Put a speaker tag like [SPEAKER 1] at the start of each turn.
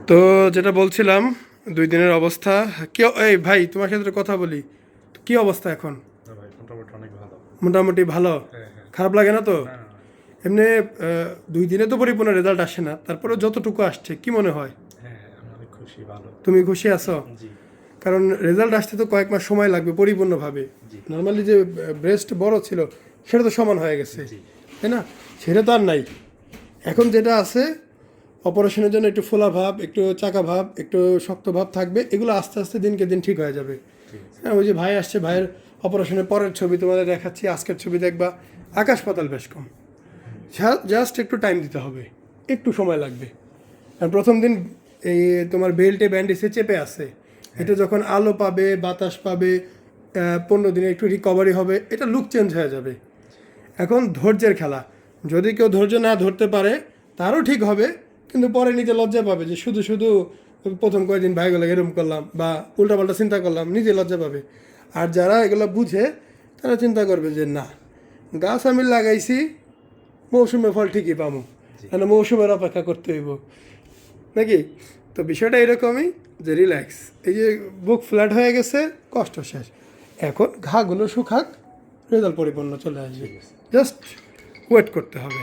[SPEAKER 1] তো যেটা বলছিলাম 2 দিনের অবস্থা কি এই ভাই তোমার সাথে কথা বলি কি অবস্থা এখন?
[SPEAKER 2] না ভাই, মোটামুটি অনেক ভালো।
[SPEAKER 1] মোটামুটি ভালো।
[SPEAKER 2] হ্যাঁ, হ্যাঁ।
[SPEAKER 1] খারাপ লাগে না তো?
[SPEAKER 2] না, না, না।
[SPEAKER 1] এমনি 2 দিনে তো পরিপূর্ণ রেজাল্ট আসে না, তারপরে যতটুকু আসছে কি মনে হয়?
[SPEAKER 2] হ্যাঁ, হ্যাঁ, আমি অনেক খুশি, ভালো।
[SPEAKER 1] তুমি খুশি আছো?
[SPEAKER 2] জি,
[SPEAKER 1] কারণ রেজাল্ট আসতে তো কয়েক মাস সময় লাগবে পরিপূর্ণভাবে।
[SPEAKER 2] জি,
[SPEAKER 1] নর্মালি যে ব্রেস্ট বড় ছিল সেটা তো সমান হয়ে গেছে,
[SPEAKER 2] জি,
[SPEAKER 1] তাই না? সেটা তো আর নাই। এখন যেটা আছে অপারেশনের জন্য একটু ফোলা ভাব, একটু চাকা ভাব, একটু শক্ত ভাব থাকবে, এগুলো আস্তে আস্তে দিনকে দিন ঠিক হয়ে যাবে।
[SPEAKER 2] ঠিক আছে।
[SPEAKER 1] হ্যাঁ, ওই যে ভাই আসছে, ভাইয়ের অপারেশনের পরের ছবি তোমাদের দেখাচ্ছি, আজকের ছবি দেখবা, আকাশ পাতাল বেশ কম। জাস্ট একটু টাইম দিতে হবে, একটু সময় লাগবে। আর প্রথম দিন এই তোমার বেল্টে ব্যান্ডেজে চেপে আছে, এটা যখন আলো পাবে, বাতাস পাবে, 15 দিনে একটু রিকভারি হবে, এটা লুক চেঞ্জ হয়ে যাবে। এখন ধৈর্যের খেলা, যদি কেউ ধৈর্য না ধরতে পারে তারও ঠিক হবে, কিন্তু পরে নিজে লজ্জা পাবে যে শুধু শুধু প্রথম কয়েকদিন ভাইগুলো এরম করলাম বা উল্টাপাল্টা চিন্তা করলাম, নিজে লজ্জা পাবে। আর যারা এগুলো বুঝে তারা চিন্তা করবে যে না, গাছ আমি লাগাইছি, মৌসুমে ফল ঠিকই পাবো, মানে মৌসুমের অপেক্ষা করতে হইব নাকি? তো বিষয়টা এরকমই যে রিল্যাক্স, এই যে বুক ফ্ল্যাট হয়ে গেছে, কষ্ট শেষ, এখন ঘাগুলো শুকাক, রেজাল্ট পরিপূর্ণ চলে আসবে,
[SPEAKER 2] ঠিক আছে।
[SPEAKER 1] জাস্ট ওয়েট করতে হবে।